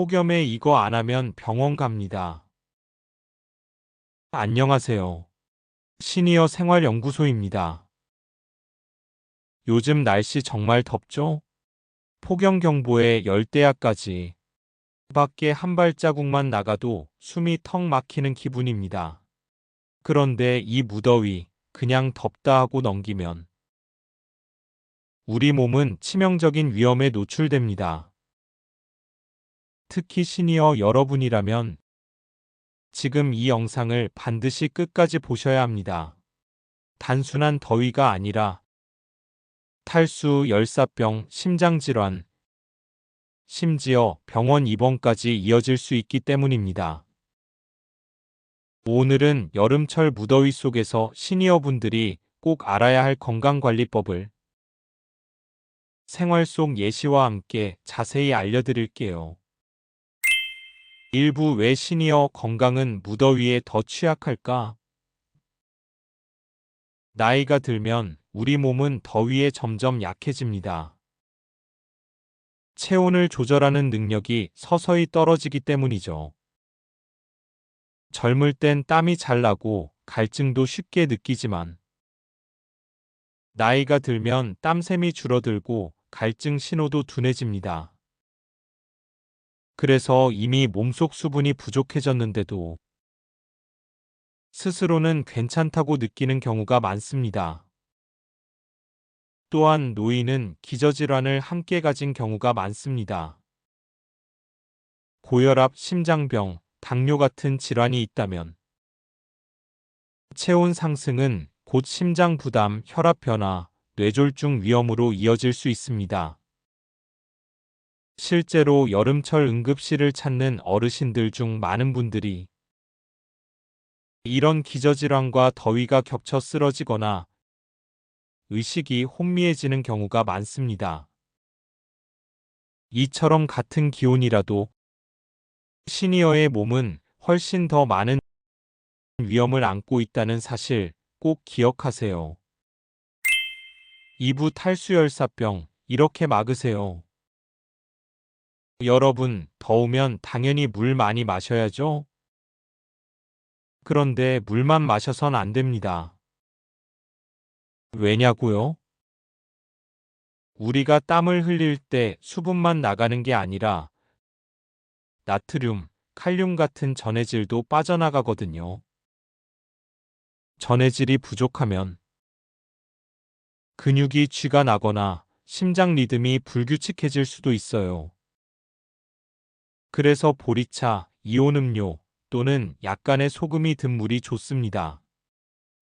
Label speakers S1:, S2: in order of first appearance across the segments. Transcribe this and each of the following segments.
S1: 폭염에 이거 안 하면 병원 갑니다. 안녕하세요. 시니어 생활연구소입니다. 요즘 날씨 정말 덥죠? 폭염경보에 열대야까지. 밖에 한 발자국만 나가도 숨이 턱 막히는 기분입니다. 그런데 이 무더위 그냥 덥다 하고 넘기면 우리 몸은 치명적인 위험에 노출됩니다. 특히 시니어 여러분이라면 지금 이 영상을 반드시 끝까지 보셔야 합니다. 단순한 더위가 아니라 탈수, 열사병, 심장질환, 심지어 병원 입원까지 이어질 수 있기 때문입니다. 오늘은 여름철 무더위 속에서 시니어분들이 꼭 알아야 할 건강관리법을 생활 속 예시와 함께 자세히 알려드릴게요. 일부 왜 시니어 건강은 무더위에 더 취약할까? 나이가 들면 우리 몸은 더위에 점점 약해집니다. 체온을 조절하는 능력이 서서히 떨어지기 때문이죠. 젊을 땐 땀이 잘 나고 갈증도 쉽게 느끼지만 나이가 들면 땀샘이 줄어들고 갈증 신호도 둔해집니다. 그래서 이미 몸속 수분이 부족해졌는데도 스스로는 괜찮다고 느끼는 경우가 많습니다. 또한 노인은 기저질환을 함께 가진 경우가 많습니다. 고혈압, 심장병, 당뇨 같은 질환이 있다면 체온 상승은 곧 심장 부담, 혈압 변화, 뇌졸중 위험으로 이어질 수 있습니다. 실제로 여름철 응급실을 찾는 어르신들 중 많은 분들이 이런 기저질환과 더위가 겹쳐 쓰러지거나 의식이 혼미해지는 경우가 많습니다. 이처럼 같은 기온이라도 시니어의 몸은 훨씬 더 많은 위험을 안고 있다는 사실 꼭 기억하세요. 2부 탈수열사병 이렇게 막으세요. 여러분, 더우면 당연히 물 많이 마셔야죠? 그런데 물만 마셔선 안 됩니다. 왜냐고요? 우리가 땀을 흘릴 때 수분만 나가는 게 아니라 나트륨, 칼륨 같은 전해질도 빠져나가거든요. 전해질이 부족하면 근육이 쥐가 나거나 심장 리듬이 불규칙해질 수도 있어요. 그래서 보리차, 이온 음료 또는 약간의 소금이 든 물이 좋습니다.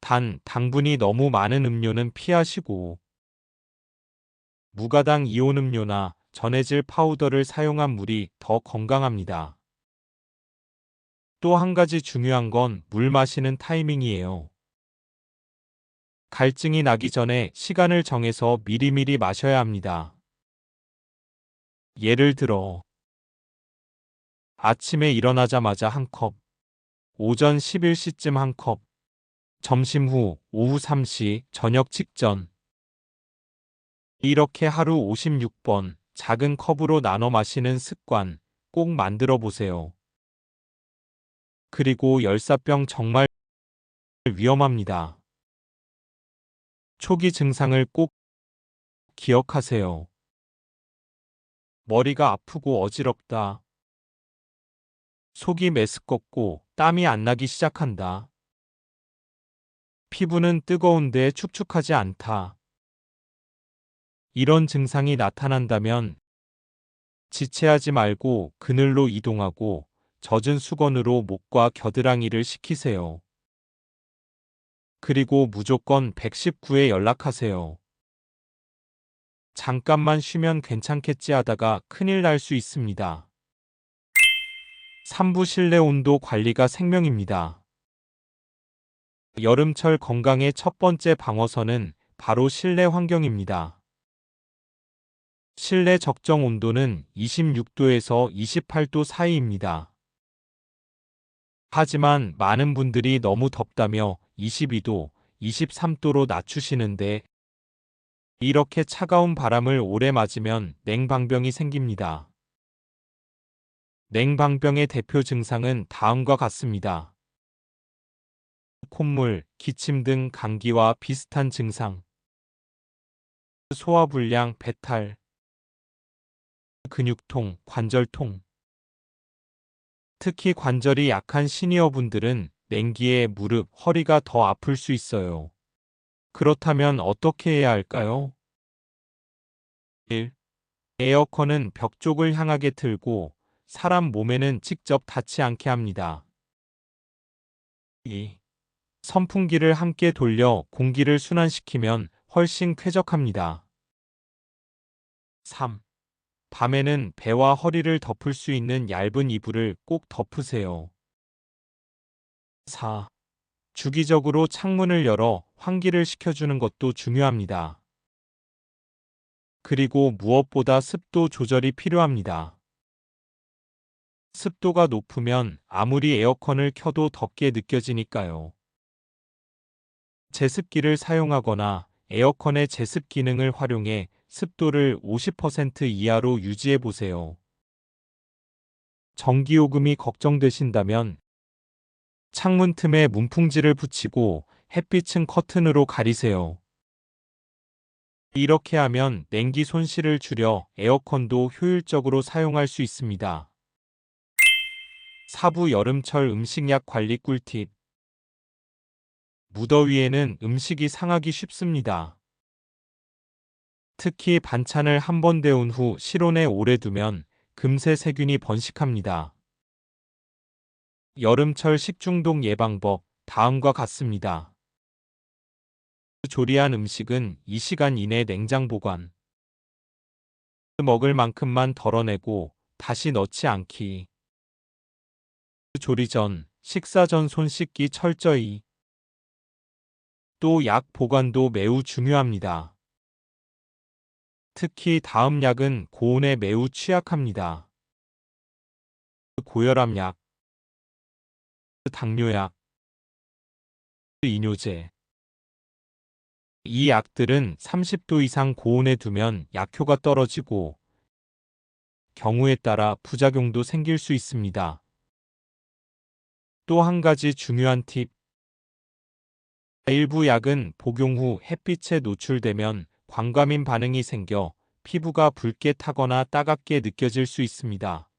S1: 단, 당분이 너무 많은 음료는 피하시고 무가당 이온 음료나 전해질 파우더를 사용한 물이 더 건강합니다. 또 한 가지 중요한 건 물 마시는 타이밍이에요. 갈증이 나기 전에 시간을 정해서 미리미리 마셔야 합니다. 예를 들어 아침에 일어나자마자 한 컵, 오전 11시쯤 한 컵, 점심 후 오후 3시, 저녁 직전. 이렇게 하루 56번 작은 컵으로 나눠 마시는 습관 꼭 만들어 보세요. 그리고 열사병 정말 위험합니다. 초기 증상을 꼭 기억하세요. 머리가 아프고 어지럽다. 속이 메스껍고 땀이 안 나기 시작한다. 피부는 뜨거운데 축축하지 않다. 이런 증상이 나타난다면 지체하지 말고 그늘로 이동하고 젖은 수건으로 목과 겨드랑이를 식히세요. 그리고 무조건 119에 연락하세요. 잠깐만 쉬면 괜찮겠지 하다가 큰일 날 수 있습니다. 3부 실내 온도 관리가 생명입니다. 여름철 건강의 첫 번째 방어선은 바로 실내 환경입니다. 실내 적정 온도는 26도에서 28도 사이입니다. 하지만 많은 분들이 너무 덥다며 22도, 23도로 낮추시는데 이렇게 차가운 바람을 오래 맞으면 냉방병이 생깁니다. 냉방병의 대표 증상은 다음과 같습니다. 콧물, 기침 등 감기와 비슷한 증상, 소화불량, 배탈, 근육통, 관절통. 특히 관절이 약한 시니어분들은 냉기에 무릎, 허리가 더 아플 수 있어요. 그렇다면 어떻게 해야 할까요? 1. 에어컨은 벽 쪽을 향하게 틀고 사람 몸에는 직접 닿지 않게 합니다. 2. 선풍기를 함께 돌려 공기를 순환시키면 훨씬 쾌적합니다. 3. 밤에는 배와 허리를 덮을 수 있는 얇은 이불을 꼭 덮으세요. 4. 주기적으로 창문을 열어 환기를 시켜주는 것도 중요합니다. 그리고 무엇보다 습도 조절이 필요합니다. 습도가 높으면 아무리 에어컨을 켜도 덥게 느껴지니까요. 제습기를 사용하거나 에어컨의 제습 기능을 활용해 습도를 50% 이하로 유지해 보세요. 전기요금이 걱정되신다면 창문 틈에 문풍지를 붙이고 햇빛은 커튼으로 가리세요. 이렇게 하면 냉기 손실을 줄여 에어컨도 효율적으로 사용할 수 있습니다. 사부 여름철 음식약 관리 꿀팁. 무더위에는 음식이 상하기 쉽습니다. 특히 반찬을 한 번 데운 후 실온에 오래 두면 금세 세균이 번식합니다. 여름철 식중독 예방법, 다음과 같습니다. 조리한 음식은 2시간 이내 냉장 보관. 먹을 만큼만 덜어내고 다시 넣지 않기. 조리 전, 식사 전 손 씻기 철저히. 또 약 보관도 매우 중요합니다. 특히 다음 약은 고온에 매우 취약합니다. 고혈압 약, 당뇨약, 이뇨제. 이 약들은 30도 이상 고온에 두면 약효가 떨어지고 경우에 따라 부작용도 생길 수 있습니다. 또 한 가지 중요한 팁. 일부 약은 복용 후 햇빛에 노출되면 광과민 반응이 생겨 피부가 붉게 타거나 따갑게 느껴질 수 있습니다.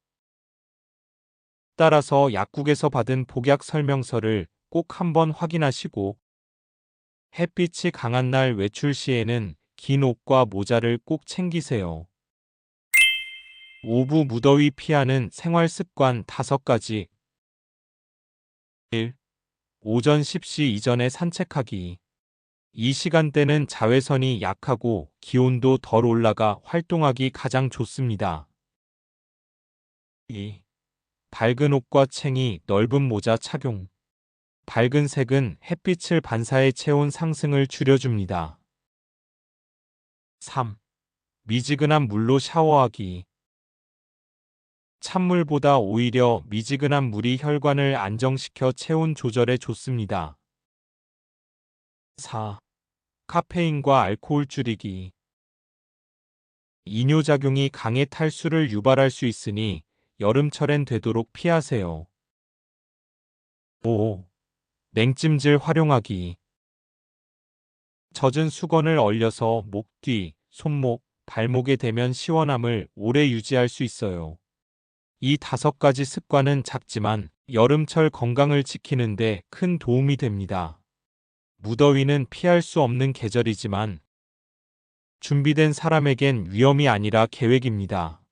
S1: 따라서 약국에서 받은 복약 설명서를 꼭 한번 확인하시고 햇빛이 강한 날 외출 시에는 긴 옷과 모자를 꼭 챙기세요. 오후 무더위 피하는 생활 습관 5가지. 1. 오전 10시 이전에 산책하기. 이 시간대는 자외선이 약하고 기온도 덜 올라가 활동하기 가장 좋습니다. 2. 밝은 옷과 챙이, 넓은 모자 착용. 밝은 색은 햇빛을 반사해 체온 상승을 줄여줍니다. 3. 미지근한 물로 샤워하기. 찬물보다 오히려 미지근한 물이 혈관을 안정시켜 체온 조절에 좋습니다. 4. 카페인과 알코올 줄이기. 이뇨작용이 강해 탈수를 유발할 수 있으니 여름철엔 되도록 피하세요. 5. 냉찜질 활용하기. 젖은 수건을 얼려서 목 뒤, 손목, 발목에 대면 시원함을 오래 유지할 수 있어요. 이 5가지 습관은 작지만 여름철 건강을 지키는 데 큰 도움이 됩니다. 무더위는 피할 수 없는 계절이지만 준비된 사람에겐 위험이 아니라 계획입니다.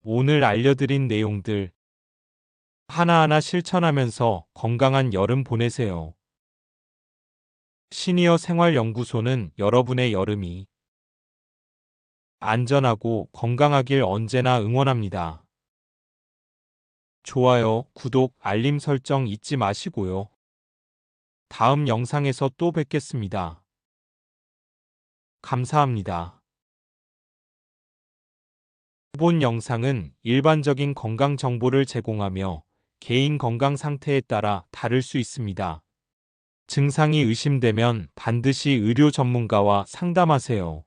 S1: 오늘 알려드린 내용들 하나하나 실천하면서 건강한 여름 보내세요. 시니어 생활연구소는 여러분의 여름이 안전하고 건강하길 언제나 응원합니다. 좋아요, 구독, 알림 설정 잊지 마시고요. 다음 영상에서 또 뵙겠습니다. 감사합니다. 본 영상은 일반적인 건강 정보를 제공하며 개인 건강 상태에 따라 다를 수 있습니다. 증상이 의심되면 반드시 의료 전문가와 상담하세요.